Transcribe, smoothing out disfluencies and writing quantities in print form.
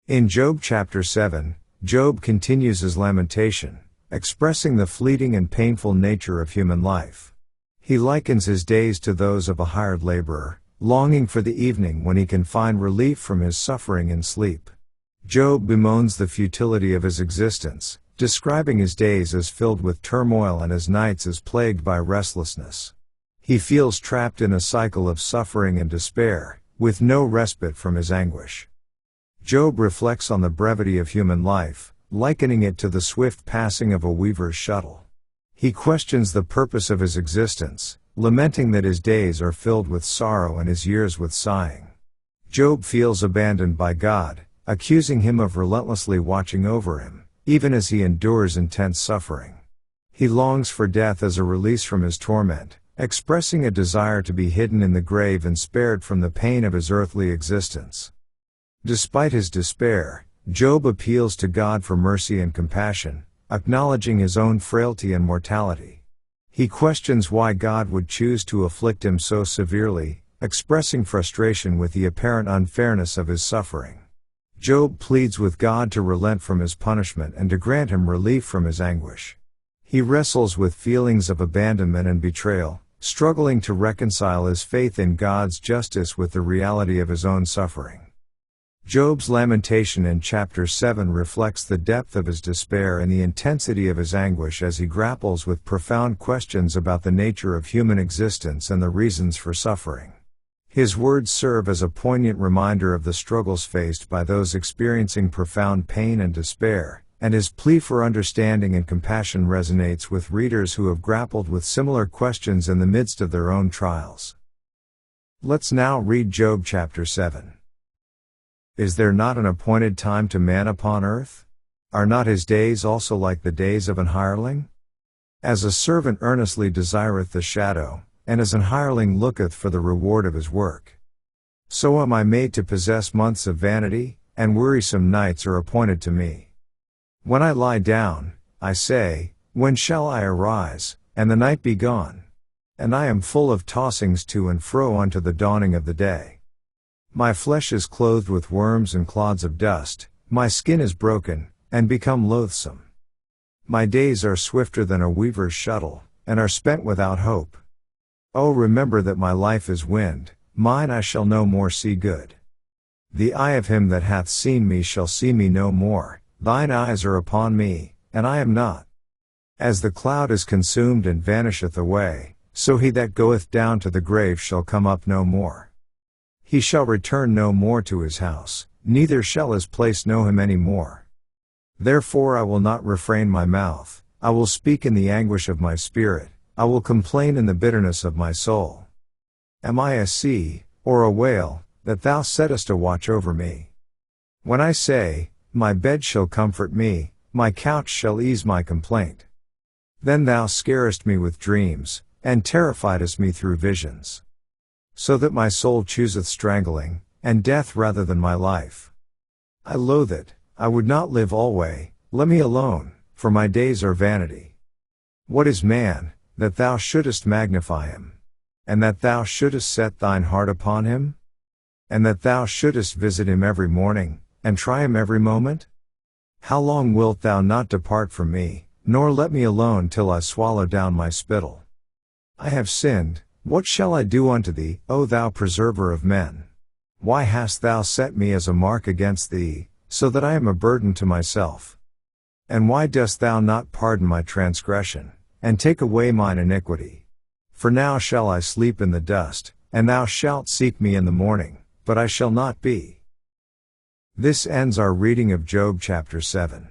In Job chapter 7, Job continues his lamentation, expressing the fleeting and painful nature of human life. He likens his days to those of a hired laborer, longing for the evening when he can find relief from his suffering in sleep. Job bemoans the futility of his existence, describing his days as filled with turmoil and his nights as plagued by restlessness. He feels trapped in a cycle of suffering and despair, with no respite from his anguish. Job reflects on the brevity of human life, likening it to the swift passing of a weaver's shuttle. He questions the purpose of his existence, lamenting that his days are filled with sorrow and his years with sighing. Job feels abandoned by God, accusing him of relentlessly watching over him, even as he endures intense suffering. He longs for death as a release from his torment, expressing a desire to be hidden in the grave and spared from the pain of his earthly existence. Despite his despair, Job appeals to God for mercy and compassion, acknowledging his own frailty and mortality. He questions why God would choose to afflict him so severely, expressing frustration with the apparent unfairness of his suffering. Job pleads with God to relent from his punishment and to grant him relief from his anguish. He wrestles with feelings of abandonment and betrayal, struggling to reconcile his faith in God's justice with the reality of his own suffering. Job's lamentation in chapter 7 reflects the depth of his despair and the intensity of his anguish as he grapples with profound questions about the nature of human existence and the reasons for suffering. His words serve as a poignant reminder of the struggles faced by those experiencing profound pain and despair, and his plea for understanding and compassion resonates with readers who have grappled with similar questions in the midst of their own trials. Let's now read Job chapter 7. Is there not an appointed time to man upon earth? Are not his days also like the days of an hireling? As a servant earnestly desireth the shadow, and as an hireling looketh for the reward of his work. So am I made to possess months of vanity, and wearisome nights are appointed to me. When I lie down, I say, when shall I arise, and the night be gone? And I am full of tossings to and fro unto the dawning of the day. My flesh is clothed with worms and clods of dust, my skin is broken, and become loathsome. My days are swifter than a weaver's shuttle, and are spent without hope. Oh, remember that my life is wind, mine I shall no more see good. The eye of him that hath seen me shall see me no more, thine eyes are upon me, and I am not. As the cloud is consumed and vanisheth away, so he that goeth down to the grave shall come up no more. He shall return no more to his house, neither shall his place know him any more. Therefore I will not refrain my mouth, I will speak in the anguish of my spirit, I will complain in the bitterness of my soul. Am I a sea, or a whale, that thou settest a watch over me? When I say, my bed shall comfort me, my couch shall ease my complaint. Then thou scarest me with dreams, and terrifiedest me through visions. So that my soul chooseth strangling, and death rather than my life. I loathe it, I would not live alway, let me alone, for my days are vanity. What is man, that thou shouldest magnify him? And that thou shouldest set thine heart upon him? And that thou shouldest visit him every morning, and try him every moment? How long wilt thou not depart from me, nor let me alone till I swallow down my spittle? I have sinned. What shall I do unto thee, O thou preserver of men? Why hast thou set me as a mark against thee, so that I am a burden to myself? And why dost thou not pardon my transgression, and take away mine iniquity? For now shall I sleep in the dust, and thou shalt seek me in the morning, but I shall not be. This ends our reading of Job chapter 7.